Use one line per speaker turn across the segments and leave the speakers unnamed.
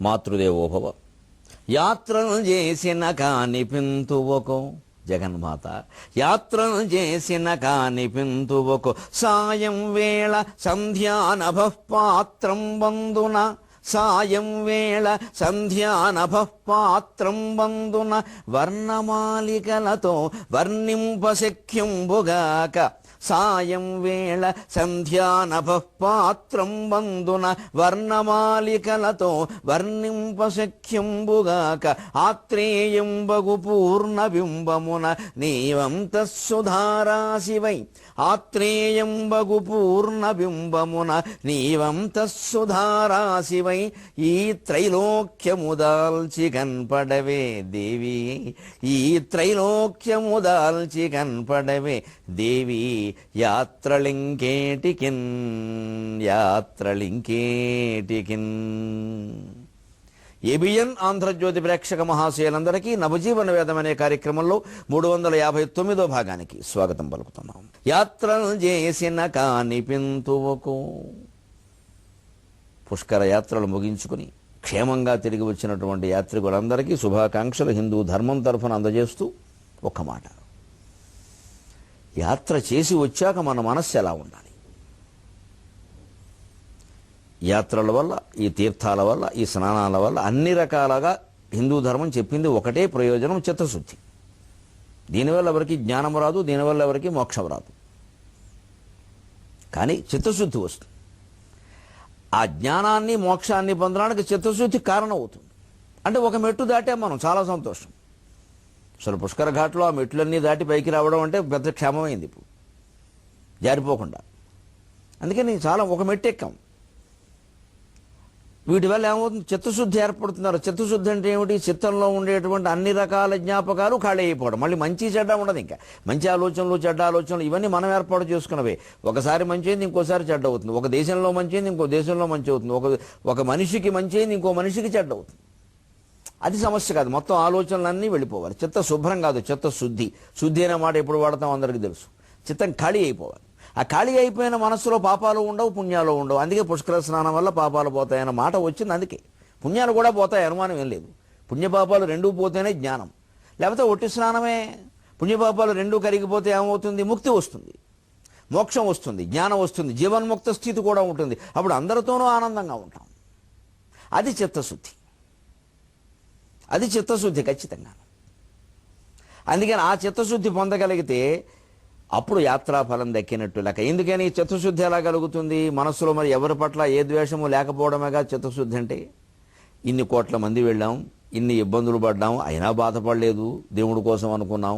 మాతృదేవోభవ. యాత్రను చేసిన కానిపింతువకో జగన్మాత, యాత్రను చేసిన కానిపింతువకో సాయం వేళ సంధ్యానభః పాత్రం వందున, సాయం వేళ సంధ్యానభః పాత్రం వందున, వర్ణమాలికలతో వర్ణింపశక్యంబుగాక, సాయం వేళ సంధ్యానభః పాత్రం వందున, వర్ణమాలికలతో వర్ణింపశక్యంబుగాక, ఆత్రేయంబగు పూర్ణబింబమున నీవంతఃసుధారాశివై, ఆత్రేయంబగు పూర్ణబింబమున నీవంతఃసుధారాశివై, ఈ త్రైలోక్యముదాల్చి కన్పడవే దేవి, ఈ త్రైలోక్యముదాల్చి కన్పడవే దేవి, యాత్రలింకేటికిన్, యాత్రలింకేటికిన్. ఏబిఎన్ ఆంధ్రజ్యోతి ప్రేక్షక మహాశయులందరికీ నవజీవన వేదం అనే కార్యక్రమంలో 359వ భాగానికి స్వాగతం పలుకుతున్నాం. యాత్రలు చేసిన కానిపింతువకు. పుష్కర యాత్రలు ముగించుకుని క్షేమంగా తిరిగి వచ్చినటువంటి యాత్రికులందరికీ శుభాకాంక్షలు హిందూ ధర్మం తరఫున అందజేస్తూ ఒక్క మాట, యాత్ర చేసి వచ్చాక మన మనస్సు ఎలా ఉండాలి? యాత్రల వల్ల, ఈ తీర్థాల వల్ల, ఈ స్నానాల వల్ల అన్ని రకాలుగా హిందూ ధర్మం చెప్పింది ఒకటే ప్రయోజనం, చిత్తశుద్ధి. దీనివల్ల ఎవరికి జ్ఞానం రాదు, దీనివల్ల ఎవరికి మోక్షం రాదు, కానీ చిత్తశుద్ధి వస్తుంది. ఆ జ్ఞానాన్ని మోక్షాన్ని పొందడానికి చిత్తశుద్ధి కారణం అవుతుంది. అంటే ఒక మెట్టు దాటే మనం, చాలా సంతోషం. అసలు పుష్కర ఘాట్లో ఆ మెట్లన్నీ దాటి పైకి రావడం అంటే పెద్ద క్షేమమైంది ఇప్పుడు, జారిపోకుండా. అందుకని చాలా ఒక మెట్టు ఎక్కాం. వీటి వల్ల ఏమవుతుంది? చిత్తశుద్ధి ఏర్పడుతున్నారు. చిత్తశుద్ధి అంటే ఏమిటి? చిత్తంలో ఉండేటువంటి అన్ని రకాల జ్ఞాపకాలు ఖాళీ అయిపోవడం. మళ్ళీ మంచి చెడ్డ ఉండదు. ఇంకా మంచి ఆలోచనలు, చెడ్డ ఆలోచనలు ఇవన్నీ మనం ఏర్పాటు చేసుకున్నవే. ఒకసారి మంచి అయింది, ఇంకోసారి చెడ్డ అవుతుంది. ఒక దేశంలో మంచి అయింది, ఇంకో దేశంలో మంచి అవుతుంది. ఒక మనిషికి మంచి అయింది, ఇంకో మనిషికి చెడ్డ అవుతుంది. అది సమస్య కాదు, మొత్తం ఆలోచనలన్నీ వెళ్ళిపోవాలి. చిత్త శుభ్రం కాదు, చిత్త శుద్ధి. శుద్ధి అనే మాట ఎప్పుడు వాడతాం అందరికీ తెలుసు. చిత్తం ఖాళీ అయిపోవాలి. ఆ ఖాళీ అయిపోయిన మనస్సులో పాపాలు ఉండవు, పుణ్యాలు ఉండవు. అందుకే పుష్కర స్నానం వల్ల పాపాలు పోతాయన్న మాట వచ్చింది. అందుకే పుణ్యాలు కూడా పోతాయి, అనుమానం ఏం లేదు. పుణ్యపాపాలు రెండూ పోతేనే జ్ఞానం. లేకపోతే ఒట్టి స్నానమే. పుణ్యపాపాలు రెండూ కరిగిపోతే ఏమవుతుంది? ముక్తి వస్తుంది, మోక్షం వస్తుంది, జ్ఞానం వస్తుంది, జీవన్ముక్త స్థితి కూడా ఉంటుంది. అప్పుడు అందరితోనూ ఆనందంగా ఉంటాం. అది చిత్తశుద్ధి, అది చిత్తశుద్ధి ఖచ్చితంగా. అందుకని ఆ చిత్తశుద్ధి పొందగలిగితే అప్పుడు యాత్రాఫలం దక్కినట్టు లెక్క. ఎందుకని చిత్తశుద్ధి ఎలా కలుగుతుంది? మనస్సులో మరి ఎవరి పట్ల ఏ ద్వేషము లేకపోవడమేగా చిత్తశుద్ధి అంటే. ఇన్ని కోట్ల మంది వెళ్ళాం, ఇన్ని ఇబ్బందులు పడ్డాం, అయినా బాధపడలేదు, దేవుడి కోసం అనుకున్నాం.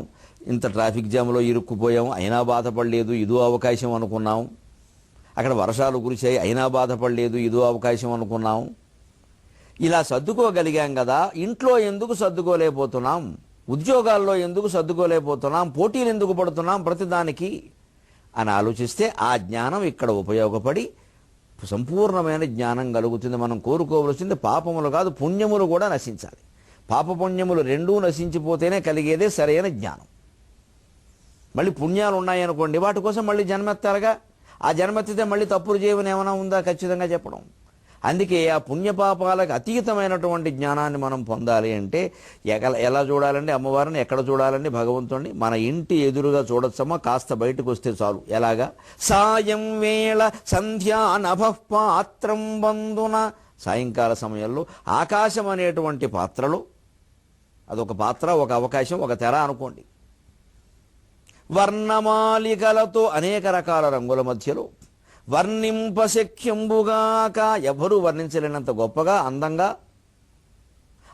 ఇంత ట్రాఫిక్ జామ్లో ఇరుక్కుపోయాం, అయినా బాధపడలేదు, ఇదో అవకాశం అనుకున్నాం. అక్కడ వర్షాలు కురిశాయి, అయినా బాధపడలేదు, ఇదో అవకాశం అనుకున్నాం. ఇలా సర్దుకోగలిగాం కదా, ఇంట్లో ఎందుకు సర్దుకోలేకపోతున్నాం? ఉద్యోగాల్లో ఎందుకు సర్దుకోలేకపోతున్నాం? పోటీలు ఎందుకు పడుతున్నాం ప్రతిదానికి అని ఆలోచిస్తే ఆ జ్ఞానం ఇక్కడ ఉపయోగపడి సంపూర్ణమైన జ్ఞానం కలుగుతుంది. మనం కోరుకోవలసింది పాపములు కాదు, పుణ్యములు కూడా నశించాలి. పాపపుణ్యములు రెండూ నశించిపోతేనే కలిగేదే సరైన జ్ఞానం. మళ్ళీ పుణ్యాలు ఉన్నాయనుకోండి, వాటి కోసం మళ్ళీ జన్మెత్తారుగా. ఆ జన్మెత్తితే మళ్ళీ తప్పులు చేయమని ఏమైనా ఉందా? ఖచ్చితంగా చెప్పడం. అందుకే ఆ పుణ్యపాపాలకు అతీతమైనటువంటి జ్ఞానాన్ని మనం పొందాలి అంటే ఎలా చూడాలండి? అమ్మవారిని ఎక్కడ చూడాలండి? భగవంతుడిని మన ఇంటి ఎదురుగా చూడొచ్చమ్మా, కాస్త బయటకు వస్తే చాలు. ఎలాగా? సాయం వేళ సంధ్యానభః పాత్రం వందున. సాయంకాల సమయంలో ఆకాశం అనేటువంటి పాత్రలో, అదొక పాత్ర, ఒక అవకాశం, ఒక తెర అనుకోండి. వర్ణమాలికలతో అనేక రకాల రంగుల మధ్యలో వర్ణింపశక్యంబుగాక, ఎవరూ వర్ణించలేనంత గొప్పగా, అందంగా,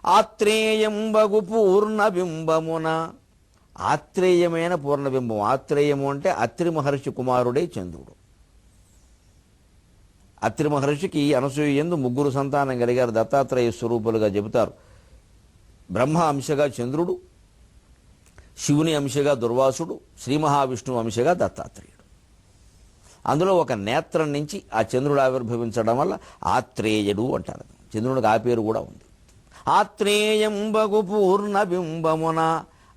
ఆత్రేయంబగు పూర్ణబింబమున. ఆత్రేయమైన పూర్ణబింబం. ఆత్రేయము అంటే అత్రి మహర్షి కుమారుడే చంద్రుడు. అత్రి మహర్షికి అనసూయ యందు 3 సంతానం కలిగారు. దత్తాత్రేయ స్వరూపులుగా చెబుతారు. బ్రహ్మ అంశగా చంద్రుడు, శివుని అంశగా దుర్వాసుడు, శ్రీ మహావిష్ణువు అంశగా దత్తాత్రేయుడు. అందులో ఒక నేత్రం నుంచి ఆ చంద్రుడు ఆవిర్భవించడం వల్ల ఆత్రేయుడు అంటారు. చంద్రుడికి ఆ పేరు కూడా ఉంది. ఆత్రేయంబగు పూర్ణబింబమున.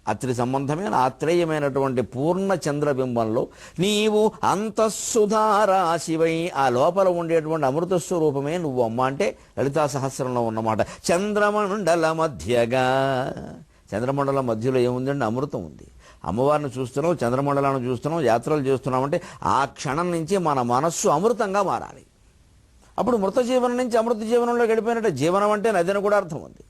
అత్రి సంబంధమైన ఆత్రేయమైనటువంటి పూర్ణ చంద్రబింబంలో నీవు అంతఃసుధారాశివై, ఆ లోపల ఉండేటువంటి అమృత స్వరూపమే నువ్వు అమ్మ అంటే లలితా సహస్రంలో ఉన్నమాట. చంద్రమండల మధ్యగా, చంద్రమండలం మధ్యలో ఏముందండి? అమృతం ఉంది. అమ్మవారిని చూస్తున్నాం, చంద్రమండలాన్ని చూస్తున్నాం, యాత్రలు చేస్తున్నామంటే ఆ క్షణం నుంచి మన మనస్సు అమృతంగా మారాలి. అప్పుడు మృత జీవనం నుంచి అమృత జీవనంలో గడిపోయినట్టు. జీవనం అంటే నదిని కూడా అర్థం ఉంది.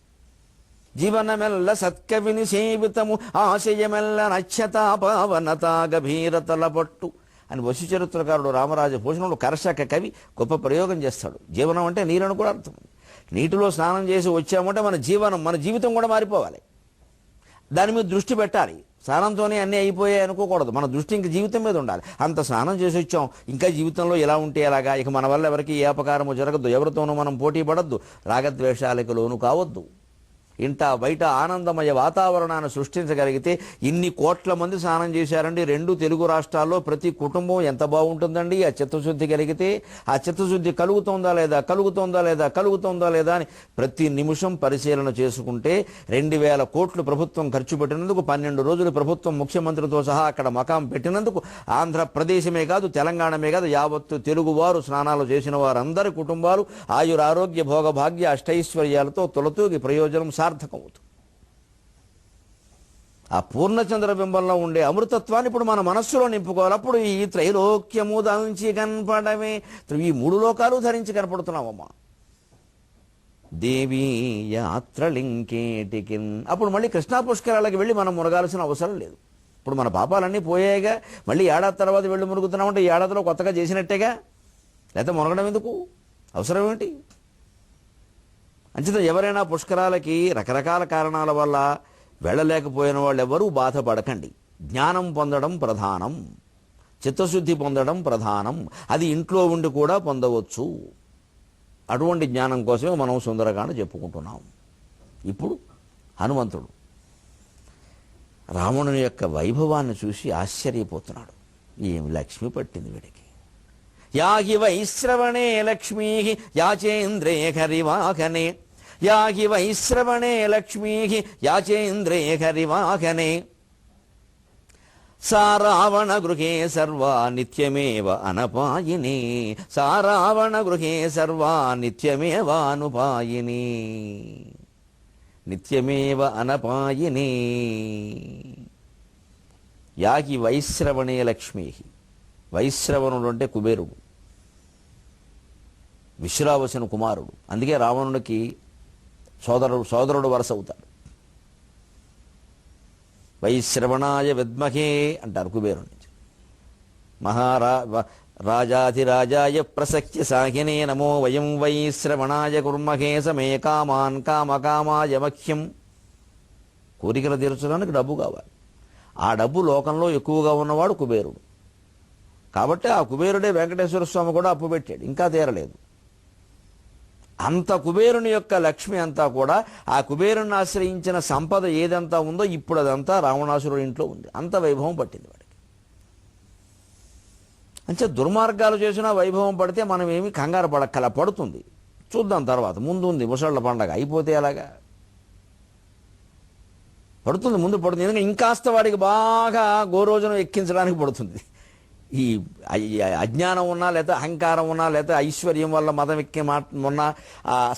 జీవనమెల్ల సత్కవిని సేవితము ఆశయమెల్ల నక్షతా పావనతా గభీరతల పట్టు అని వశు చరిత్రకారుడు రామరాజ భూషణుడు కర్షక కవి గొప్ప ప్రయోగం చేస్తాడు. జీవనం అంటే నీరని కూడా అర్థం ఉంది. నీటిలో స్నానం చేసి వచ్చామంటే మన జీవితం కూడా మారిపోవాలి. దాని మీద దృష్టి పెట్టాలి. స్నానంతోనే అన్నీ అయిపోయాయి అనుకోకూడదు. మన దృష్టి ఇంక జీవితం మీద ఉండాలి. అంత స్నానం చేసి వచ్చాం, ఇంకా జీవితంలో ఎలా ఉంటే ఎలాగా, ఇక మన వల్ల ఎవరికి ఏ అపకారము జరగద్దు, ఎవరితోనూ మనం పోటీ పడద్దు, రాగద్వేషాలకు లోను కావద్దు. ఇంట బయట ఆనందమయ వాతావరణాన్ని సృష్టించగలిగితే ఇన్ని కోట్ల మంది స్నానం చేశారండి 2 తెలుగు రాష్ట్రాల్లో. ప్రతి కుటుంబం ఎంత బాగుంటుందండి ఆ చిత్తశుద్ధి కలిగితే. ఆ చిత్తశుద్ధి కలుగుతోందా లేదా అని ప్రతి నిమిషం పరిశీలన చేసుకుంటే 2000 కోట్లు ప్రభుత్వం ఖర్చు పెట్టినందుకు, 12 రోజులు ప్రభుత్వం ముఖ్యమంత్రితో సహా అక్కడ మకాం పెట్టినందుకు ఆంధ్రప్రదేశమే కాదు, తెలంగాణమే కాదు, యావత్తు తెలుగువారు స్నానాలు చేసిన వారందరి కుటుంబాలు ఆయురారోగ్య భోగభాగ్య అష్టైశ్వర్యాలతో తొలతూగి ప్రయోజనం సార్థకమవుతుంది. ఆ పూర్ణచంద్రబింబంలో ఉండే అమృతత్వాన్ని ఇప్పుడు మన మనస్సులో నింపుకోవాలి. అప్పుడు ఈ త్రైలోక్యము ధరించి కనపడమే, ఈ 3 లోకాలు ధరించి కనపడుతున్నామమ్మా. దేవీ యాత్రలింకేటికిన్. అప్పుడు మళ్ళీ కృష్ణా పుష్కరాలకు వెళ్ళి మనం మునగాల్సిన అవసరం లేదు. ఇప్పుడు మన పాపాలన్నీ పోయాయిగా. మళ్ళీ ఏడాది తర్వాత వెళ్ళి మునుగుతున్నామంటే ఏడాదిలో కొత్తగా చేసినట్టేగా. లేకపోతే మునగడం ఎందుకు? అవసరం ఏమిటి? అంచేత ఎవరైనా పుష్కరాలకి రకరకాల కారణాల వల్ల వెళ్ళలేకపోయిన వాళ్ళు ఎవరూ బాధపడకండి. జ్ఞానం పొందడం ప్రధానం, చిత్తశుద్ధి పొందడం ప్రధానం. అది ఇంట్లో ఉండి కూడా పొందవచ్చు. అటువంటి జ్ఞానం కోసమే మనం సుందరకాండ చెప్పుకుంటున్నాం. ఇప్పుడు హనుమంతుడు రావణుని యొక్క వైభవాన్ని చూసి ఆశ్చర్యపోతున్నాడు. ఏమి లక్ష్మి పట్టింది వీడికి. యాగి వైశ్రవణే లక్ష్మీ యాచేంద్రే హరివాహనే, యాగి వైశ్రవణే లక్ష్మీ యాచేంద్రే హరివాహనే, సా రావణ గృహే సర్వా నిత్యమేవ అనపాయిని, సా రావణ గృహే సర్వా నిత్యమేవానుపాయిని, నిత్యమేవ అనపాయిని. యాగి వైశ్రవణే లక్ష్మీ. వైశ్రవణుడు అంటే కుబేరుడు, విశ్రావసుని కుమారుడు. అందుకే రావణుడికి సోదరుడు వరస అవుతాడు. వైశ్రవణాయ విద్మహే అంటారు కుబేరుని. రాజాధిరాజాయ ప్రసఖ్య సాహినే నమో వయం వైశ్రవణాయ కుర్మహే సమే కామాన్ కామకామాయ మఖ్యం. కోరికలు తీర్చడానికి డబ్బు కావాలి. ఆ డబ్బు లోకంలో ఎక్కువగా ఉన్నవాడు కుబేరుడు. కాబట్టి ఆ కుబేరుడే వెంకటేశ్వర స్వామి కూడా అప్పు పెట్టాడు, ఇంకా తీరలేదు. అంత కుబేరుని యొక్క లక్ష్మి అంతా కూడా ఆ కుబేరుని ఆశ్రయించిన సంపద ఏదంతా ఉందో ఇప్పుడు అదంతా రావణాసురుడి ఇంట్లో ఉంది. అంత వైభవం పట్టింది వాడికి. అంటే దుర్మార్గాలు చేసినా వైభవం పడితే మనం ఏమి కంగారు పడక్కల. పడుతుంది, చూద్దాం తర్వాత. ముందు ఉంది ముసళ్ళ పండగ, అయిపోతే ఎలాగా. పడుతుంది, ముందు పడుతుంది. ఎందుకంటే ఇంకాస్త వాడికి బాగా గోరోజనం ఎక్కించడానికి పడుతుంది. ఈ అజ్ఞానం ఉన్నా, లేకపోతే అహంకారం ఉన్నా, లేకపోతే ఐశ్వర్యం వల్ల మదం ఉన్నా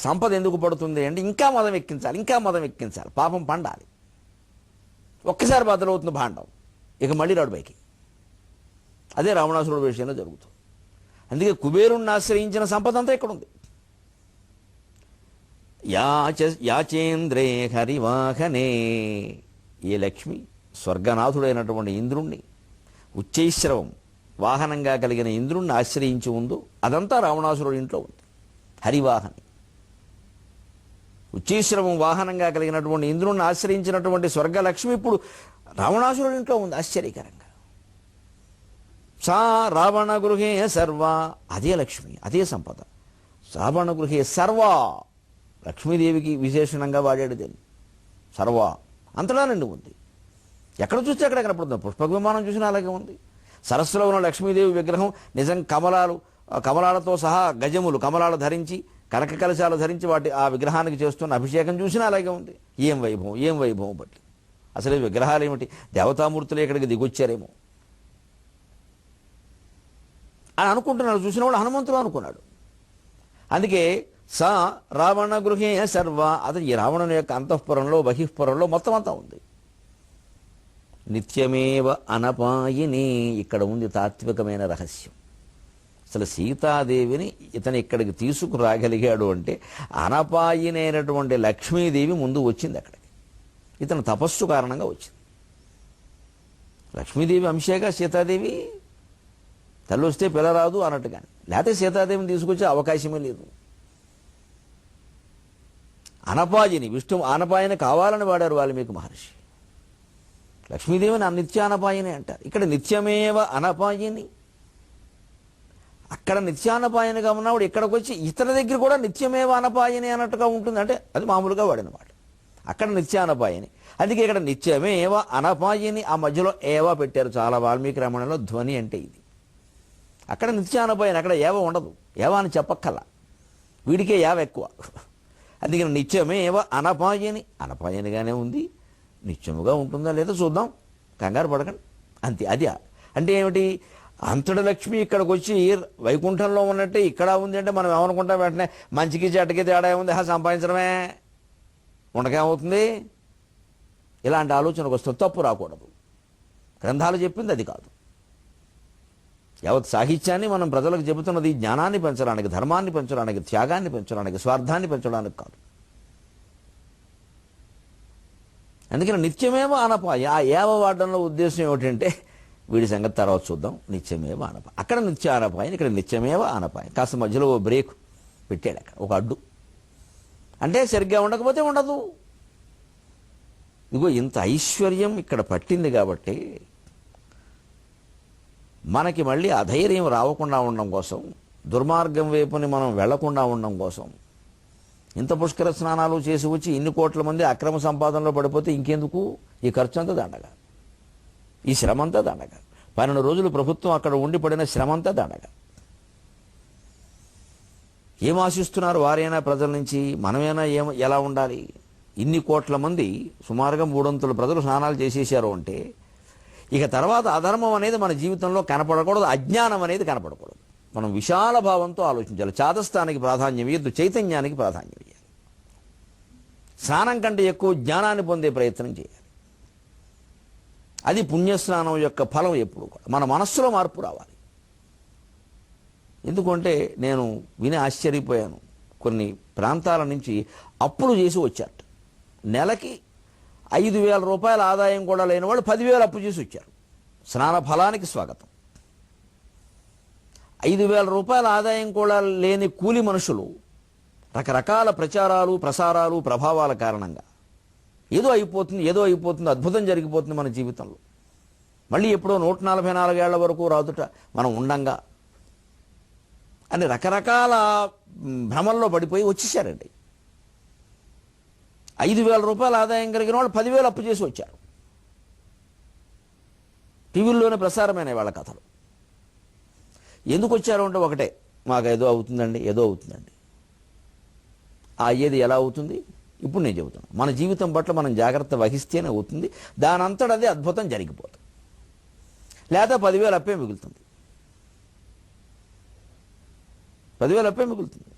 సంపద ఎందుకు పడుతుంది అంటే ఇంకా మదం ఎక్కించాలి, పాపం పండాలి. ఒక్కసారి బద్దలవుతుంది భాండం, ఇక మళ్ళీ రాడు పైకి. అదే రావణాసురుడు విషయంలో జరుగుతుంది. అందుకే కుబేరుణ్ణి ఆశ్రయించిన సంపద అంతా ఇక్కడ ఉంది. యాచేంద్రే హరివాహనే. ఈ లక్ష్మి స్వర్గనాథుడైనటువంటి ఇంద్రుణ్ణి, ఉచ్చైశ్రవం వాహనంగా కలిగిన ఇంద్రుణ్ణి ఆశ్రయించి ఉందో అదంతా రావణాసురుడి ఇంట్లో ఉంది. హరివాహని, ఉచ్చైశ్రవం వాహనంగా కలిగినటువంటి ఇంద్రుణ్ణి ఆశ్రయించినటువంటి స్వర్గలక్ష్మి ఇప్పుడు రావణాసురుడి ఇంట్లో ఉంది. ఆశ్చర్యకరంగా. సా రావణ గృహే సర్వా. అదే లక్ష్మి, అదే సంపద. రావణ గృహే సర్వా. లక్ష్మీదేవికి విశేషణంగా వాడాడు దీన్ని. సర్వా అంతలా నిండి ఉంది. ఎక్కడ చూస్తే అక్కడ కనపడుతుంది. పుష్పక విమానం చూసినా అలాగే ఉంది. సరస్సులో ఉన్న లక్ష్మీదేవి విగ్రహం నిజం కమలాలతో సహా గజములు కమలాలు ధరించి, కనక కలశాలు ధరించి వాటి ఆ విగ్రహానికి చేస్తున్న అభిషేకం చూసినా అలాగే ఉంది. ఏం వైభవం బట్టి. అసలు ఈ విగ్రహాలు ఏమిటి, దేవతామూర్తులు ఇక్కడికి దిగొచ్చారేమో అని అనుకుంటున్నాడు. చూసిన వాడు హనుమంతుడు అనుకున్నాడు. అందుకే సా రావణ గృహే సర్వ, అతను ఈ రావణుని యొక్క అంతఃపురంలో బహిఃపురంలో మొత్తం అంతా ఉంది. నిత్యమేవ అనపాయిని, ఇక్కడ ఉంది తాత్వికమైన రహస్యం. అసలు సీతాదేవిని ఇతను ఇక్కడికి తీసుకురాగలిగాడు అంటే అనపాయినైనటువంటి లక్ష్మీదేవి ముందు వచ్చింది అక్కడికి. ఇతను తపస్సు కారణంగా వచ్చింది. లక్ష్మీదేవి అంశేగా సీతాదేవి, తల్లి వస్తే పిల్ల రాదు అన్నట్టుగాని, లేకపోతే సీతాదేవిని తీసుకొచ్చే అవకాశమే లేదు. అనపాయిని, విష్ణు ఆనపాయన కావాలని వాడారు వాల్మీకి మహర్షి. లక్ష్మీదేవిని నిత్యానపాయిని అంటారు. ఇక్కడ నిత్యమేవ అనపాయిని, అక్కడ నిత్యానపాయనిగా ఉన్నవాడు ఇక్కడికి వచ్చి ఇతర దగ్గర కూడా నిత్యమేవ అనపాయని అన్నట్టుగా ఉంటుంది. అంటే అది మామూలుగా వాడిన మాట. అక్కడ నిత్యానపాయని, అందుకే ఇక్కడ నిత్యమేవ అనపాయని, ఆ మధ్యలో ఏవా పెట్టారు. చాలా వాల్మీకి రామాయణంలో ధ్వని అంటే ఇది. అక్కడ నిత్యానపాయని, అక్కడ ఏవ ఉండదు. ఏవా అని చెప్పక్కల్లా, వీడికే ఏవ ఎక్కువ. అందుకని నిత్యమేవ అనపాయని, అనపాయనిగానే ఉంది. నిత్యముగా ఉంటుందా లేదా చూద్దాం, కంగారు పడకండి అంతే. అది అంటే ఏమిటి, అంతటి లక్ష్మి ఇక్కడికి వచ్చి వైకుంఠంలో ఉన్నట్టే ఇక్కడ ఉంది అంటే మనం ఏమనుకుంటాం, వెంటనే మంచికి చెడ్డకి తేడా ఉంది, సంపాదించడమే ఉండకేమవుతుంది, ఇలాంటి ఆలోచనకు వస్తుంది. తప్పు రాకూడదు. గ్రంథాలు చెప్పింది అది కాదు. యావత్ సాహిత్యాన్ని మనం ప్రజలకు చెబుతున్నది జ్ఞానాన్ని పెంచడానికి, ధర్మాన్ని పెంచడానికి, త్యాగాన్ని పెంచడానికి, స్వార్థాన్ని పెంచడానికి కాదు. అందుకని నిత్యమేవ అనపాయ, ఆ ఏవ వాడడంలో ఉద్దేశం ఏమిటంటే వీడి సంగతి తర్వాత చూద్దాం. నిత్యమేవ అనపాయ, అక్కడ నిత్య అనపాయ, ఇక్కడ నిత్యమేవ అనపాయ. కాస్త మధ్యలో ఓ బ్రేక్ పెట్టాడు, అక్కడ ఒక అడ్డు. అంటే సరిగ్గా ఉండకపోతే ఉండదు. ఇదిగో ఇంత ఐశ్వర్యం ఇక్కడ పట్టింది కాబట్టి మనకి మళ్ళీ అధైర్యం రావకుండా ఉండడం కోసం, దుర్మార్గం వైపుని మనం వెళ్లకుండా ఉండడం కోసం, ఇంత పుష్కర స్నానాలు చేసి వచ్చి ఇన్ని కోట్ల మంది అక్రమ సంపాదనలో పడిపోతే ఇంకెందుకు ఈ ఖర్చు అంతా దండగా, ఈ శ్రమంతా దండగా. 12 రోజులు ప్రభుత్వం అక్కడ ఉండి పడిన శ్రమంతా దండగా. ఏం ఆశిస్తున్నారు వారైనా ప్రజల నుంచి, మనమైనా ఎలా ఉండాలి? ఇన్ని కోట్ల మంది, సుమారుగా 300 ప్రజలు స్నానాలు చేసేసారు అంటే ఇక తర్వాత అధర్మం అనేది మన జీవితంలో కనపడకూడదు, అజ్ఞానం అనేది కనపడకూడదు. మనం విశాల భావంతో ఆలోచించాలి. చాదస్తానికి ప్రాధాన్యం ఇవ్వద్దు, చైతన్యానికి ప్రాధాన్యం ఇవ్వాలి. స్నానం కంటే ఎక్కువ జ్ఞానాన్ని పొందే ప్రయత్నం చేయాలి. అది పుణ్యస్నానం యొక్క ఫలం. ఎప్పుడు కూడా మన మనస్సులో మార్పు రావాలి. ఎందుకంటే నేను విని ఆశ్చర్యపోయాను, కొన్ని ప్రాంతాల నుంచి అప్పులు చేసి వచ్చారు. నెలకి 5,000 రూపాయల ఆదాయం కూడా లేని వాళ్ళు 10,000 అప్పు చేసి వచ్చారు. స్నాన ఫలానికి స్వాగతం. 5,000 రూపాయల ఆదాయం కూడా లేని కూలి మనుషులు రకరకాల ప్రచారాలు, ప్రసారాలు, ప్రభావాల కారణంగా ఏదో అయిపోతుంది, అద్భుతం జరిగిపోతుంది మన జీవితంలో. మళ్ళీ ఎప్పుడో 144 ఏళ్ల వరకు రాదుట మనం ఉండంగా అని రకరకాల భ్రమల్లో పడిపోయి వచ్చేసారండి. 5,000 రూపాయల ఆదాయం కలిగిన వాళ్ళు 10,000 అప్పు చేసి వచ్చారు. టీవీల్లోనే ప్రసారమైన వాళ్ళ కథలు. ఎందుకు వచ్చారు అంటే ఒకటే, మాకు ఏదో అవుతుందండి. ఆ అయ్యేది ఎలా అవుతుంది? ఇప్పుడు నేను చెబుతున్నాను. మన జీవితం పట్ల మనం జాగ్రత్త వహిస్తేనే అవుతుంది. దానంతటదే అద్భుతం జరిగిపోతుంది. లేదా 10,000 అప్పే మిగులుతుంది. 10,000 అప్పే మిగులుతుంది.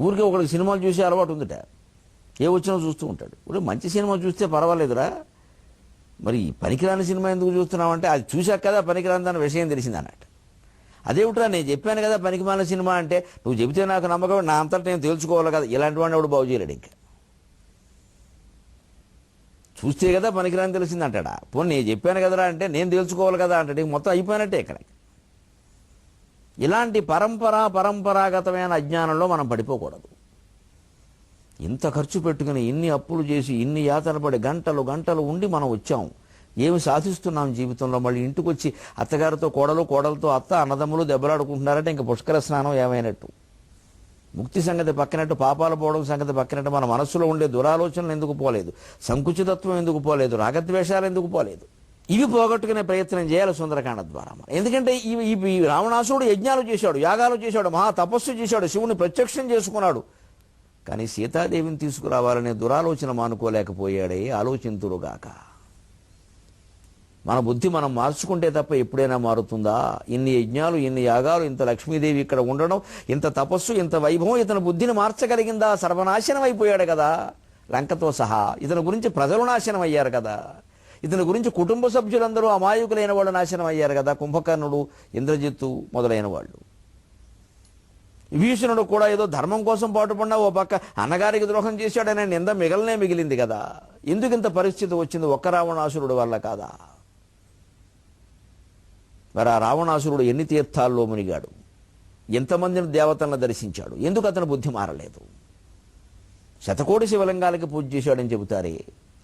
ఊరికే ఒకరికి సినిమాలు చూసే అలవాటు ఉందిట. ఏ వచ్చినా చూస్తూ ఉంటాడు. ఇప్పుడు మంచి సినిమా చూస్తే పర్వాలేదురా, మరి పనికిరాని సినిమా ఎందుకు చూస్తున్నామంటే అది చూశాక కదా పనికిరాని విషయం తెలిసింది అన్నట్టు. అదేమిట్రా నేను చెప్పాను కదా పనికిమాలిన సినిమా అంటే, నువ్వు చెబితే నాకు నమ్మకం, నా అంతటా నేను తెలుసుకోవాలి కదా. ఇలాంటి వాడిని ఎవడు బాగు చేయలేడు. ఇంకా చూస్తే కదా పనికిరాని తెలిసింది అంటాడా. పోనీ నేను చెప్పాను కదరా అంటే నేను తెలుసుకోవాలి కదా అంటాడు. మొత్తం అయిపోయినట్టే ఇక్కడ. ఇలాంటి పరంపరాగతమైన అజ్ఞానంలో మనం పడిపోకూడదు. ఇంత ఖర్చు పెట్టుకుని, ఇన్ని అప్పులు చేసి, ఇన్ని యాతన పడి గంటలు ఉండి మనం వచ్చాం. ఏమి సాధిస్తున్నాం జీవితంలో? మళ్ళీ ఇంటికి వచ్చి అత్తగారితో కోడలతో అత్త అన్నదమ్ములు దెబ్బలాడుకుంటున్నారంటే ఇంకా పుష్కర స్నానం ఏమైనట్టు? ముక్తి సంగతి పక్కనట్టు, పాపాలు పోవడం సంగతి పక్కనట్టు, మన మనస్సులో ఉండే దురాలోచనలు ఎందుకు పోలేదు? సంకుచితత్వం ఎందుకు పోలేదు? రాగద్వేషాలు ఎందుకు పోలేదు? ఇవి పోగొట్టుకునే ప్రయత్నం చేయాలి సుందరకాండ ద్వారా. ఎందుకంటే ఈ రావణాసురుడు యజ్ఞాలు చేశాడు, యాగాలు చేశాడు, మహా తపస్సు చేశాడు, శివుని ప్రత్యక్షం చేసుకున్నాడు. కానీ సీతాదేవిని తీసుకురావాలనే దురాలోచన మానుకోలేకపోయాడే. ఆలోచింతురుగాక. మన బుద్ధి మనం మార్చుకుంటే తప్ప ఎప్పుడైనా మారుతుందా? ఇన్ని యజ్ఞాలు, ఇన్ని యాగాలు, ఇంత లక్ష్మీదేవి ఇక్కడ ఉండడం, ఇంత తపస్సు, ఇంత వైభవం ఇతని బుద్ధిని మార్చగలిగిందా? సర్వనాశనం అయిపోయాడు కదా లంకతో సహా. ఇతని గురించి ప్రజలు నాశనం అయ్యారు కదా. ఇతని గురించి కుటుంబ సభ్యులందరూ అమాయకులైన వాళ్ళు నాశనం అయ్యారు కదా. కుంభకర్ణుడు, ఇంద్రజిత్తు మొదలైన వాళ్ళు. విభీషణుడు కూడా ఏదో ధర్మం కోసం పాటుపడినా ఓ పక్క అన్నగారికి ద్రోహం చేశాడనే నింద మిగిలింది కదా. ఎందుకింత పరిస్థితి వచ్చింది? ఒక్క రావణాసురుడు వల్ల కాదా? మరి ఆ రావణాసురుడు ఎన్ని తీర్థాల్లో మునిగాడు, ఎంతమందిని దేవతలను దర్శించాడు, ఎందుకు అతని బుద్ధి మారలేదు? శతకోటి శివలింగాలకి పూజ చేశాడని చెబుతారే,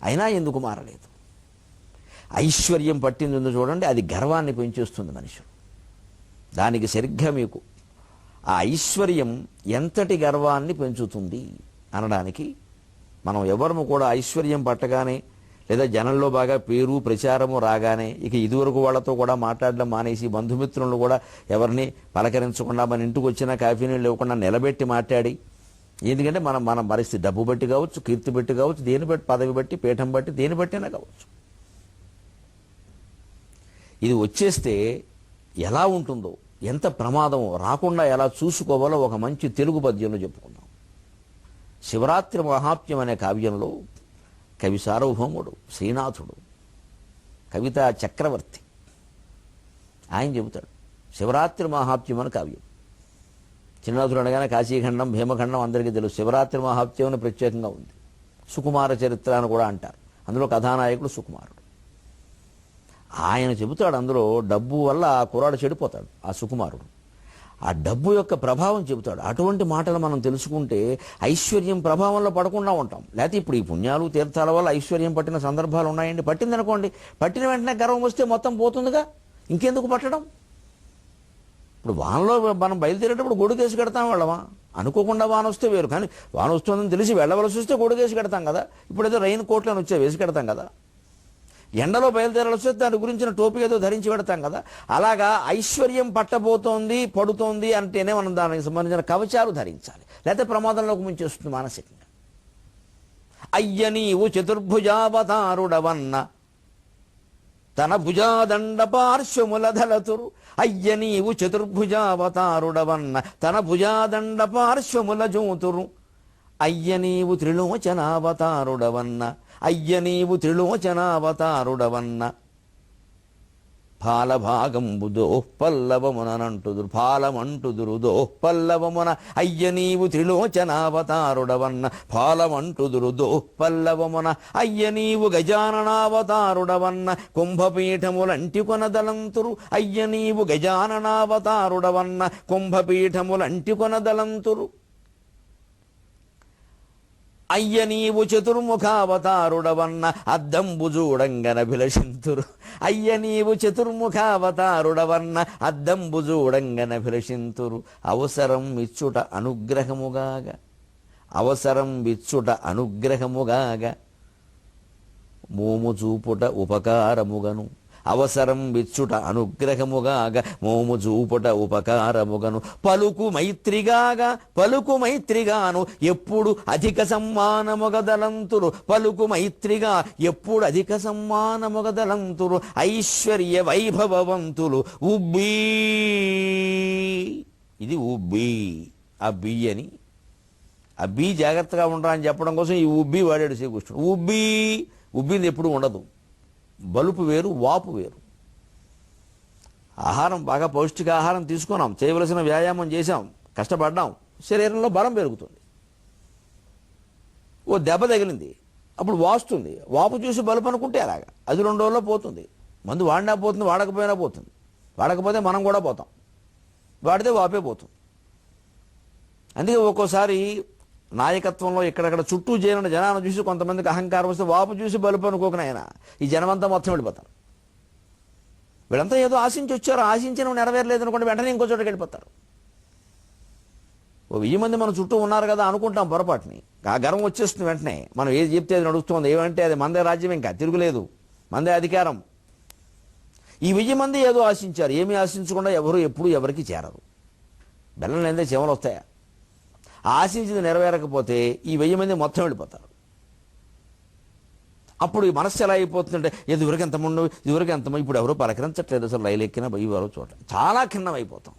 అయినా ఎందుకు మారలేదు? ఐశ్వర్యం పట్టింది ఉంది చూడండి, అది గర్వాన్ని పెంచేస్తుంది మనుషులు. దానికి సరిగ్గా మీకు ఆ ఐశ్వర్యం ఎంతటి గర్వాన్ని పెంచుతుంది అనడానికి మనం ఎవరము కూడా ఐశ్వర్యం పట్టగానే లేదా జనంలో బాగా పేరు ప్రచారము రాగానే ఇక ఇదివరకు వాళ్ళతో కూడా మాట్లాడడం మానేసి బంధుమిత్రులను కూడా ఎవరిని పలకరించకుండా మన ఇంటికి వచ్చినా కాఫీ నీళ్ళు ఇవ్వకుండా నిలబెట్టి మాట్లాడి, ఎందుకంటే మన పరిస్థితి డబ్బు బట్టి కావచ్చు, కీర్తి బట్టి కావచ్చు, దేని బట్టి, పదవి బట్టి, పీఠం బట్టి, దేని బట్టినా కావచ్చు. ఇది వచ్చేస్తే ఎలా ఉంటుందో, ఎంత ప్రమాదమో రాకుండా ఎలా చూసుకోవాలో ఒక మంచి తెలుగు పద్యంలో చెప్పుకుందాం. శివరాత్రి మహాత్మ్యం అనే కావ్యంలో కవి సార్వభౌముడు శ్రీనాథుడు, కవితా చక్రవర్తి, ఆయన చెబుతాడు శివరాత్రి మహాత్మ్యం అని కావ్యం. శ్రీనాథుడు అనగానే కాశీఖండం, భీమఖండం అందరికీ తెలుసు. శివరాత్రి మహాత్మ్యం అని ప్రత్యేకంగా ఉంది. సుకుమార చరిత్ర అని కూడా అంటారు. అందులో కథానాయకుడు సుకుమారుడు. ఆయన చెబుతాడు అందులో డబ్బు వల్ల ఆ కుర్రాడు చెడిపోతాడు, ఆ సుకుమారుడు. ఆ డబ్బు యొక్క ప్రభావం చెబుతాడు. అటువంటి మాటలు మనం తెలుసుకుంటే ఐశ్వర్యం ప్రభావంలో పడకుండా ఉంటాం. లేకపోతే ఇప్పుడు ఈ పుణ్యాలు తీర్థాల వల్ల ఐశ్వర్యం పట్టిన సందర్భాలు ఉన్నాయండి. పట్టిందనుకోండి, పట్టిన వెంటనే గర్వం వస్తే మొత్తం పోతుందిగా, ఇంకెందుకు పట్టడం? ఇప్పుడు వానలో మనం బయలుదేరేటప్పుడు గొడుగేసి కడతాం వాళ్ళమా? అనుకోకుండా వాన వస్తే వేరు, కానీ వాన వస్తుందని తెలిసి వెళ్ళవలసి వస్తే గొడుగేసి కడతాం కదా. ఇప్పుడు ఏదో రైన్ కోట్లను వచ్చే వేసి కడతాం కదా. ఎండలో బయలుదేరాల్సి వస్తే దాని గురించిన టోపీ ఏదో ధరించి పెడతాం కదా. అలాగా ఐశ్వర్యం పట్టబోతోంది, పడుతోంది అంటేనే మనం దానికి సంబంధించిన కవచాలు ధరించాలి, లేకపోతే ప్రమాదంలోకి ముంచేస్తుంది మానసికంగా. అయ్య నీవు చతుర్భుజావతారుడవన్న తన భుజాదండ పార్శ్వముల ధలతురు. అయ్య నీవు చతుర్భుజావతారుడవన్న తన భుజాదండ పార్శ్వముల జోతురు. అయ్య నీవు త్రిలోచనావతారుడవన్న అయ్య నీవు త్రిలోచనావతారుడవన్న ఫాలభాగంబు దోఃపల్లవమునంటుదురు. ఫాలమంటుదురు దోఃపల్లవమున అయ్య నీవు త్రిలోచనావతారుడవన్న ఫాలమంటుదురు దోఃపల్లవమున. అయ్య నీవు గజాననావతారుడవన్న కుంభపీఠములంటి కొనదలంతురు. అయ్య నీవు గజాననావతారుడవన్న కుంభపీఠములంటి కొనదలంతురు. అయ్య నీవు చతుర్ముఖావతారుడవన్న అద్దంబు చూడంగనభిలషింతురు. అయ్య నీవు చతుర్ముఖావతారుడవన్న అద్దంబు చూడంగనభిలషింతురు. అవసరం ఇచ్చుట అనుగ్రహముగాగా అవసరం ఇచ్చుట అనుగ్రహముగాగా మోము చూపుట ఉపకారముగను. అవసరం విచ్చుట అనుగ్రహముగాగా మోము చూపుట ఉపకారముగను. పలుకు మైత్రిగాను ఎప్పుడు అధిక సమ్మానముగదలంతురు. పలుకు మైత్రిగా ఎప్పుడు అధిక సమ్మానముగదలంతురు. ఐశ్వర్య వైభవవంతులు ఉబ్బీ. ఇది ఉబ్బీ. ఆ బియ్యని ఆ బీ జాగ్రత్తగా ఉండరా అని చెప్పడం కోసం ఈ ఉబ్బీ వాడాడు శ్రీకృష్ణుడు. ఉబ్బింది ఎప్పుడు ఉండదు. బలుపు వేరు, వాపు వేరు. ఆహారం బాగా పౌష్టికాహారం తీసుకున్నాం, చేయవలసిన వ్యాయామం చేశాం, కష్టపడ్డాం, శరీరంలో బలం పెరుగుతుంది. ఓ దెబ్బ తగిలింది, అప్పుడు వాస్తుంది. వాపు చూసి బలుపు అనుకుంటే అలాగా అది 2 రోజుల్లో పోతుంది. మందు వాడినా పోతుంది, వాడకపోయినా పోతుంది. వాడకపోతే మనం కూడా పోతాం, వాడితే వాపే పోతుంది. అందుకే ఒక్కోసారి నాయకత్వంలో ఇక్కడక్కడ చుట్టూ చేరిన జనాన్ని చూసి కొంతమందికి అహంకారం వస్తే వాపు చూసి బలుపు అనుకోకనైనా ఈ జనమంతా మొత్తం వెళ్ళిపోతారు. వీళ్ళంతా ఏదో ఆశించి వచ్చారు, ఆశించిన నెరవేరలేదు అనుకోండి, వెంటనే ఇంకో చోటకి వెళ్ళిపోతారు. ఓ 1000 మంది మన చుట్టూ ఉన్నారు కదా అనుకుంటాం పొరపాటుని. ఆ గర్వం వచ్చేస్తుంది వెంటనే. మనం ఏది చెప్తే అది నడుస్తుంది. ఏమంటే అది మందే రాజ్యం, ఇంకా తిరుగులేదు, మందే అధికారం. ఈ 1000 మంది ఏదో ఆశించారు. ఏమీ ఆశించకుండా ఎవరు ఎప్పుడు ఎవరికి చేరరు. బెల్లం లేదే చెమలు వస్తాయా? ఆశించింది నెరవేరకపోతే ఈ 1000 మంది మొత్తం వెళ్ళిపోతారు. అప్పుడు ఈ మనస్సు ఎలా అయిపోతుందంటే ఇదివరకు ఎంతమంది ఇదివరకు ఎంతమంది ఇప్పుడు ఎవరో పలకరించట్లేదు, అసలు రైలు ఎక్కినా ఎవరో చోట చాలా ఖిన్నం అయిపోతాం.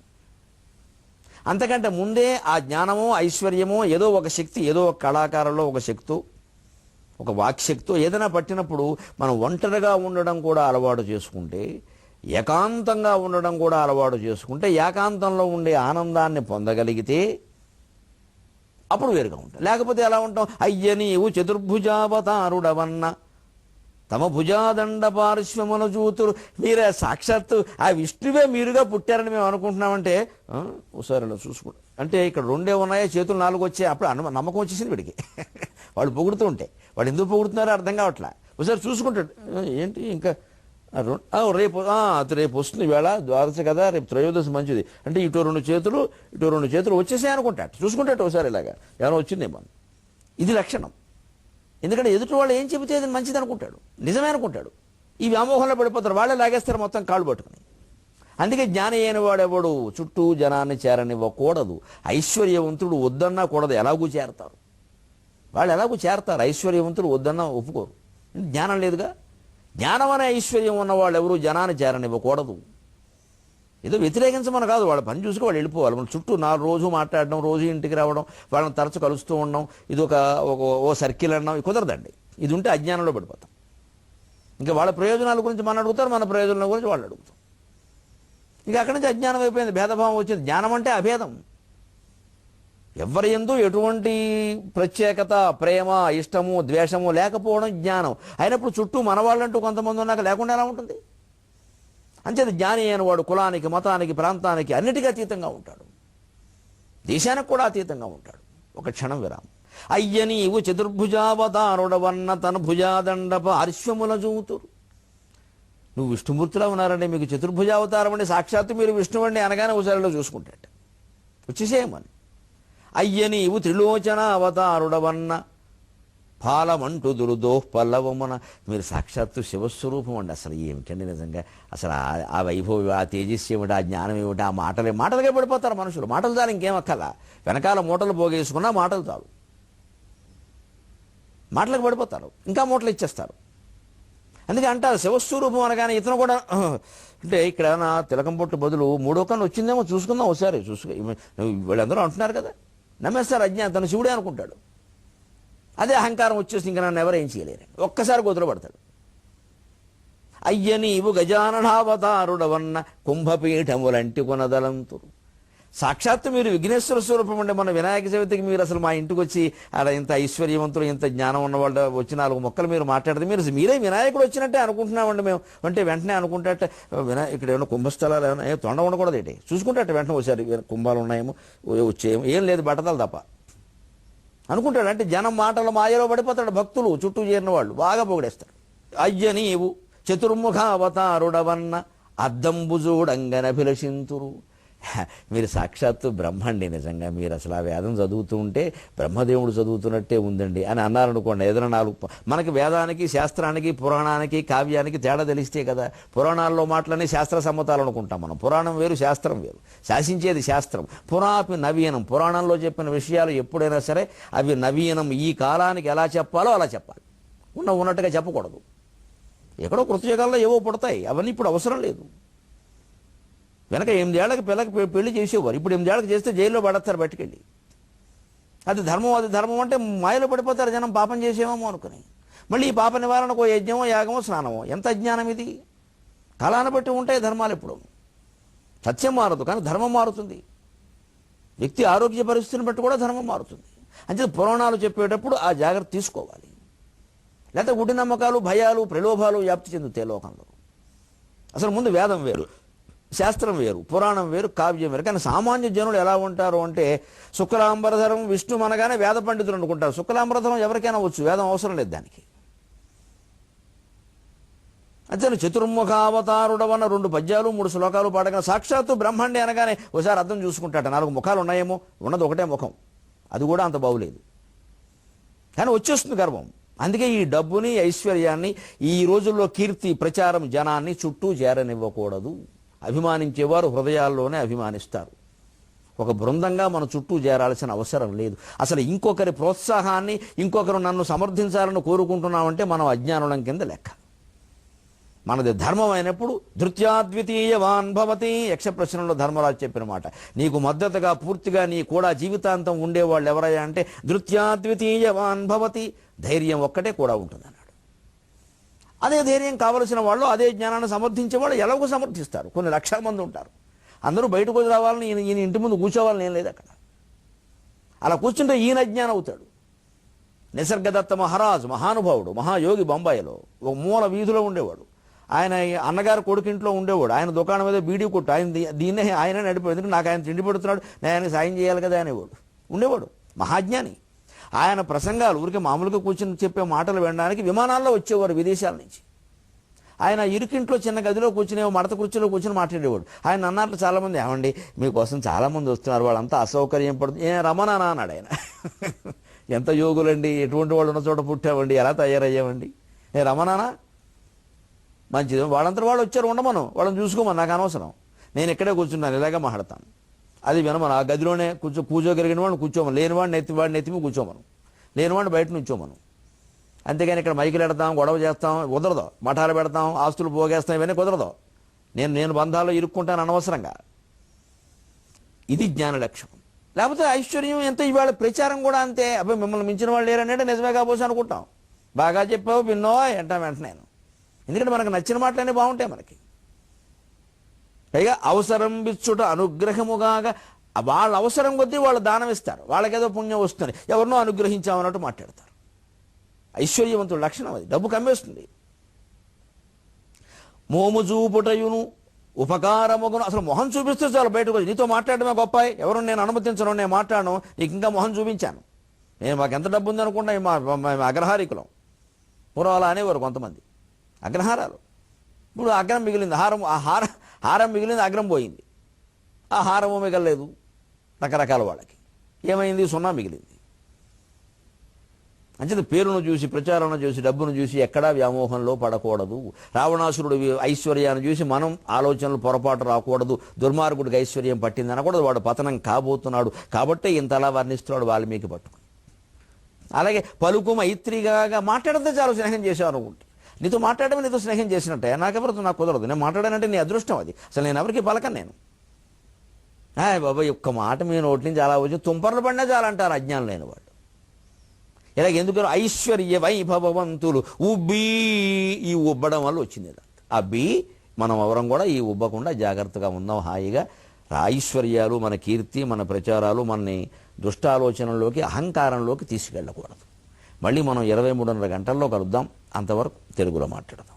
అంతకంటే ముందే ఆ జ్ఞానమో ఐశ్వర్యమో ఏదో ఒక శక్తి, ఏదో ఒక కళాకారంలో ఒక శక్తి, ఒక వాక్శక్తి ఏదైనా పట్టినప్పుడు మనం ఒంటరిగా ఉండడం కూడా అలవాటు చేసుకుంటే, ఏకాంతంగా ఉండడం కూడా అలవాటు చేసుకుంటే, ఏకాంతంలో ఉండే ఆనందాన్ని పొందగలిగితే అప్పుడు వేరుగా ఉంటాం. లేకపోతే ఎలా ఉంటాం? అయ్య నీవు చతుర్భుజావతారుడవన్న తమ భుజాదండ పార్శ్వమున చూతురు. మీరే సాక్షాత్తు ఆ విష్ణువే మీరుగా పుట్టారని మేము అనుకుంటున్నామంటే ఒకసారి ఇలా చూసుకోండి అంటే ఇక్కడ 2 ఉన్నాయా, చేతులు 4 వచ్చాయి. అప్పుడు నమ్మకం వచ్చేసింది వీడికి. వాళ్ళు పొగుడుతూ ఉంటే వాడు ఎందుకు పొగుడుతున్నారో అర్థం కావట్లా. ఒకసారి చూసుకుంటాడు, ఏంటి ఇంకా రేపు వస్తుంది వేళ ద్వాదశ కదా, రేపు త్రయోదశి మంచిది అంటే ఇటు 2 చేతులు ఇటు 2 చేతులు వచ్చేసాయి అనుకుంటాడు. చూసుకుంటాడు ఒకసారి ఇలాగా ఏమైనా వచ్చిందేమో. ఇది లక్షణం. ఎందుకంటే ఎదుటి వాళ్ళు ఏం చెబితే అది మంచిది అనుకుంటాడు, నిజమే అనుకుంటాడు. ఈ వ్యామోహంలో పడిపోతారు, వాళ్ళే లాగేస్తారు మొత్తం కాళ్ళు పట్టుకుని. అందుకే జ్ఞాని అయిన వాడెవడు చుట్టూ జనాన్ని చేరనివ్వకూడదు. ఐశ్వర్యవంతుడు వద్దన్నా కూడదు, ఎలాగూ చేరతారు వాళ్ళు, ఎలాగూ చేరతారు. ఐశ్వర్యవంతుడు వద్దన్నా ఒప్పుకోరు, జ్ఞానం లేదుగా. జ్ఞానం అనే ఐశ్వర్యం ఉన్న వాళ్ళు ఎవరు జనాన్ని చేరనివ్వకూడదు. ఏదో వ్యతిరేకించమని కాదు, వాళ్ళ పని చూసుకు వాళ్ళు వెళ్ళిపోవాలి. మన చుట్టూ 4 రోజు మాట్లాడడం, రోజు ఇంటికి రావడం, వాళ్ళని తరచు కలుస్తూ ఉండడం, ఇది ఓ సర్కిల్ అనడం కుదరదండి. ఇది ఉంటే అజ్ఞానంలో పడిపోతాం. ఇంకా వాళ్ళ ప్రయోజనాల గురించి మనం అడుగుతారు, మన ప్రయోజనాల గురించి వాళ్ళు అడుగుతాం. ఇంకా అక్కడి నుంచి అజ్ఞానం అయిపోయింది, భేదభావం వచ్చింది. జ్ఞానం అంటే అభేదం. ఎవరి యందు ఎటువంటి ప్రత్యేకత, ప్రేమ, ఇష్టము, ద్వేషము లేకపోవడం జ్ఞానం. అయినప్పుడు చుట్టూ మన వాళ్ళంటూ కొంతమంది ఉన్నాక లేకుండా ఎలా ఉంటుంది? అంచేది జ్ఞాని అయిన వాడు కులానికి, మతానికి, ప్రాంతానికి అన్నిటికీ అతీతంగా ఉంటాడు, దేశానికి కూడా అతీతంగా ఉంటాడు. ఒక క్షణం విరామం. అయ్య నీవు చతుర్భుజావతారుడవన్న తన భుజాదండప అర్శ్వముల చూతురు. నువ్వు విష్ణుమూర్తిలా ఉన్నారండి, మీకు చతుర్భుజావతారం అండి, సాక్షాత్తు మీరు విష్ణువండి అనగానే ఒకసారిలో చూసుకుంటాడు, వచ్చేసేయమని. అయ్య నీవు త్రిలోచన అవతారుడవన్న పాలమంటు దురుదోహ్ పల్లవమున. మీరు సాక్షాత్తు శివస్వరూపం అండి. అసలు ఏమిటండి నిజంగా, అసలు ఆ వైభవం, ఆ తేజస్సు ఏమిటి, ఆ జ్ఞానం ఏమిటి, ఆ మాటలుగా పడిపోతారు మనుషులు. మాటలు చాలు, ఇంకేం అక్కల. వెనకాల మూటలు పోగేసుకున్నా మాటలు చాలు, మాటలకు పడిపోతారు, ఇంకా మూటలు ఇచ్చేస్తారు. అందుకే అంటారు శివస్వరూపం అనగానే ఇతను కూడా అంటే ఇక్కడ నా తిలకం పొట్టు బదులు 3వ కన్ను వచ్చిందేమో చూసుకుందాం ఒకసారి. వీళ్ళందరూ అంటున్నారు కదా, నమ్మేస్తారు. అజ్ఞానం తను శివుడే అనుకుంటాడు. అదే అహంకారం వచ్చేసి ఇంకా నన్ను ఎవరేం చేయలేరు, ఒక్కసారి గోతులు పడతాడు. అయ్య నీవు గజాననావతారుడవన్న కుంభపీఠములంటి కొనదలంతురు. సాక్షాత్తు మీరు విఘ్నేశ్వర స్వరూపం అంటే మన వినాయక చవితికి మీరు అసలు మా ఇంటికి వచ్చి అలా ఇంత ఐశ్వర్యవంతులు, ఇంత జ్ఞానం ఉన్న వాళ్ళు వచ్చి 4 మొక్కలు మీరు మాట్లాడితే మీరే వినాయకుడు వచ్చినట్టే అనుకుంటున్నామండి మేము అంటే వెంటనే అనుకుంటే ఇక్కడ ఏమైనా కుంభస్థలాలు ఏమైనా తొండ ఉండకూడదు ఏంటి చూసుకుంటే వెంటనే ఒకసారి కుంభాలు ఉన్నాయేమో వచ్చేమో, ఏం లేదు బట్టతలు తప్ప అనుకుంటాడు. అంటే జనం మాటల మాయలో పడిపోతాడు. భక్తులు చుట్టూ చేరిన వాళ్ళు బాగా పొగిడేస్తారు. అయ్య నీవు చతుర్ముఖ అవతారుడవన్న అద్దంబు చూడంగనభిలషింతురు. మీరు సాక్షాత్తు బ్రహ్మండి, నిజంగా మీరు అసలు ఆ వేదం చదువుతూ ఉంటే బ్రహ్మదేవుడు చదువుతున్నట్టే ఉందండి అని అన్నారనుకోండి. ఏదైనా 4 మనకి వేదానికి, శాస్త్రానికి, పురాణానికి, కావ్యానికి తేడా తెలిస్తే కదా. పురాణాల్లో మాటలని శాస్త్ర సమ్మతాలు అనుకుంటాం మనం. పురాణం వేరు, శాస్త్రం వేరు. శాసించేది శాస్త్రం. పురాపి నవీనం. పురాణంలో చెప్పిన విషయాలు ఎప్పుడైనా సరే అవి నవీనం. ఈ కాలానికి ఎలా చెప్పాలో అలా చెప్పాలి, ఉన్నట్టుగా చెప్పకూడదు. ఎక్కడో కృతయుగాల్లో ఏవో పుడతాయి, అవన్నీ ఇప్పుడు అవసరం లేదు. వెనక 8 ఏళ్లకి పిల్లకి పెళ్లి చేసేవారు, ఇప్పుడు 8 ఏళ్ళకి చేస్తే జైల్లో పడతారు బయటకెళ్ళి. అది ధర్మం అంటే మాయలో పడిపోతారు జనం, పాపం చేసేమో అనుకుని. మళ్ళీ ఈ పాప నివారణకు యజ్ఞమో, యాగమో, స్నానమో. ఎంత అజ్ఞానం ఇది! కాలాన్ని బట్టి ఉంటాయి ధర్మాలు. ఎప్పుడు సత్యం మారదు కానీ ధర్మం మారుతుంది. వ్యక్తి ఆరోగ్య పరిస్థితిని బట్టి కూడా ధర్మం మారుతుంది. అంటే పురాణాలు చెప్పేటప్పుడు ఆ జాగ్రత్త తీసుకోవాలి. లేకపోతే గుడి నమ్మకాలు, భయాలు, ప్రలోభాలు వ్యాప్తి చెందుతాయి లోకంలో. అసలు ముందు వేదం వేరు, శాస్త్రం వేరు, పురాణం వేరు, కావ్యం వేరు. కానీ సామాన్య జనులు ఎలా ఉంటారు అంటే శుక్లాంబరధరం విష్ణు అనగానే వేద పండితులు అనుకుంటారు. శుక్లాంబరధరం ఎవరికైనా వచ్చు, వేదం అవసరం లేదు దానికి. అతను చతుర్ముఖావతారుడవన్న 2 పద్యాలు 3 శ్లోకాలు పాడగా సాక్షాత్తు బ్రహ్మండి అనగానే ఒకసారి అర్థం చూసుకుంటాట. 4 ముఖాలు ఉన్నాయేమో, ఉన్నది ఒకటే ముఖం, అది కూడా అంత బాగులేదు. కానీ వచ్చేస్తుంది గర్వం. అందుకే ఈ డబ్బుని, ఐశ్వర్యాన్ని, ఈ రోజుల్లో కీర్తి ప్రచారం జనాన్ని చుట్టూ చేరనివ్వకూడదు. అభిమానించేవారు హృదయాల్లోనే అభిమానిస్తారు. ఒక బృందంగా మన చుట్టూ చేరాల్సిన అవసరం లేదు. అసలు ఇంకొకరి ప్రోత్సాహాన్ని, ఇంకొకరు నన్ను సమర్థించాలని కోరుకుంటున్నామంటే మనం అజ్ఞానులం కింద లెక్క. మనది ధర్మం అయినప్పుడు ధృత్యాద్వితీయవాన్ భవతి, యక్ష ప్రశ్నలో ధర్మరాజు చెప్పిన మాట. నీకు మద్దతుగా పూర్తిగా నీ కూడా జీవితాంతం ఉండేవాళ్ళు ఎవరయ్యా అంటే ధృత్యాద్వితీయవాన్ భవతి, ధైర్యం ఒక్కటే కూడా ఉంటుంది అన్నాడు. అదే ధైర్యం కావలసిన వాళ్ళు, అదే జ్ఞానాన్ని సమర్థించే వాళ్ళు ఎలాగో సమర్థిస్తారు. కొన్ని లక్షల మంది ఉంటారు. అందరూ బయటకు వచ్చి రావాలని ఈయన ఇంటి ముందు కూర్చోవాలని ఏం లేదు అక్కడ. అలా కూర్చుంటే ఈయన అజ్ఞానం అవుతాడు. నిసర్గదత్త మహారాజు మహానుభావుడు, మహాయోగి, బొంబాయిలో ఒక మూల వీధిలో ఉండేవాడు. ఆయన అన్నగారు కొడుకింట్లో ఉండేవాడు. ఆయన దుకాణం మీద బీడీ కొట్టు, ఆయన దీన్నే ఆయన నడిపేది. ఎందుకంటే నాకు ఆయన తిండి పెడుతున్నాడు, నేను ఆయనకి సాయం చేయాలి కదా అనేవాడు. ఉండేవాడు మహాజ్ఞాని. ఆయన ప్రసంగాలు ఊరికే మామూలుగా కూర్చొని చెప్పే మాటలు వినడానికి విమానాల్లో వచ్చేవారు విదేశాల నుంచి. ఆయన ఇరుకింట్లో చిన్న గదిలో కూర్చుని మడత కుర్చీలో కూర్చొని మాట్లాడేవాడు. ఆయన అన్నట్లు చాలామంది, ఏమండి మీకోసం చాలామంది వస్తున్నారు, వాళ్ళంతా అసౌకర్యం పడుతుంది, రమణానా అన్నాడు ఆయన. ఎంత యోగులండి, ఎటువంటి వాళ్ళు ఉన్న చోట పుట్టామండి, ఎలా తయారయ్యామండి, రమణానా మంచిది, వాళ్ళంతా వాళ్ళు వచ్చారు, ఉండమను, వాళ్ళని చూసుకోమని, నాకు అనవసరం, నేను ఇక్కడే కూర్చున్నాను, ఇలాగే మాట్లాడతాను, అది వినమను, ఆ గదిలోనే కూర్చోగలిగిన వాడిని కూర్చోమను, లేనివాడిని ఎత్తిమి కూర్చోమను, లేనివాడిని బయట నుంచోమను. అంతేగాని ఇక్కడ మైకులు పెడతాం, గొడవ చేస్తాం కుదరదు, మఠాలు పెడతాం, ఆస్తులు పోగేస్తాం, ఇవన్నీ కుదరదు. నేను బంధాల్లో ఇరుక్కుంటాను అనవసరంగా. ఇది జ్ఞాన లక్ష్యం. లేకపోతే ఐశ్వర్యం ఎంత, ఇవాళ ప్రచారం కూడా అంతే. అబ్బాయి మిమ్మల్ని మించిన వాళ్ళు లేరనేది నిజమే కాబోసి అనుకుంటాం. బాగా చెప్పావు పిన్నో అంటాం వెంటనే. ఎందుకంటే మనకు నచ్చిన మాటలన్నీ బాగుంటాయి మనకి. పైగా అవసరం బిచ్చుట అనుగ్రహముగాగా, వాళ్ళ అవసరం కొద్దీ వాళ్ళు దానం ఇస్తారు, వాళ్ళకేదో పుణ్యం వస్తుంది, ఎవరినో అనుగ్రహించామన్నట్టు మాట్లాడతారు. ఐశ్వర్యవంతుడు లక్షణం అది, డబ్బు కమ్మేస్తుంది. మోము చూపుటయును ఉపకారముగును, అసలు మొహం చూపిస్తే చాలు బయటకు వచ్చి, నీతో మాట్లాడమే గొప్ప, ఎవరు నేను అనుమతించను, నేను మాట్లాడను, నీకు ఇంకా మొహం చూపించాను, నేను మాకు ఎంత డబ్బు ఉంది అనుకుంటా, మా అగ్రహారికులం. పూర్వం అలా అనేవారు కొంతమంది, అగ్రహారాలు. ఇప్పుడు అగ్రం మిగిలింది, హారం మిగిలింది, అగ్రం పోయింది, ఆ హారము మిగలలేదు రకరకాల వాళ్ళకి. ఏమైంది? సున్నా మిగిలింది. అంచేత పేరును చూసి, ప్రచారాన్ని చూసి, డబ్బును చూసి ఎక్కడా వ్యామోహంలో పడకూడదు. రావణాసురుడు ఐశ్వర్యాన్ని చూసి మనం ఆలోచనలు పొరపాటు రాకూడదు. దుర్మార్గుడికి ఐశ్వర్యం పట్టింది అనకూడదు, వాడు పతనం కాబోతున్నాడు కాబట్టి ఇంతలా వర్ణిస్తున్నాడు వాల్మీకి పట్టుకుని. అలాగే పలుకు మైత్రిగా మాట్లాడితే చాలు స్నేహం చేశావు అనుకుంటే, నీతో మాట్లాడమే నీతో స్నేహం చేసినట్టే. నాకెవరితో నాకు కుదరదు, నేను మాట్లాడానంటే నీ అదృష్టం అది, అసలు నేను ఎవరికి పలకను నేను. బాబాయ్ ఒక్క మాట మీ నోటి నుంచి అలా వచ్చి తుంపర్లు పడినా చాలంటారు అజ్ఞానం లేని వాళ్ళు. ఇలాగ ఎందుకు? ఐశ్వర్య వైభవవంతులు ఉబ్బీ, ఈ ఉబ్బడం వల్ల వచ్చింది. ఆ బీ మనం ఎవరం కూడా ఈ ఉబ్బకుండా జాగ్రత్తగా ఉందాం హాయిగా. ఐశ్వర్యాలు, మన కీర్తి, మన ప్రచారాలు మనని దుష్టాలోచనలోకి, అహంకారంలోకి తీసుకెళ్ళకూడదు. మళ్ళీ మనం 23:30 గంటల్లో కలుద్దాం. అంతవరకు తెలుగులో మాట్లాడదాం.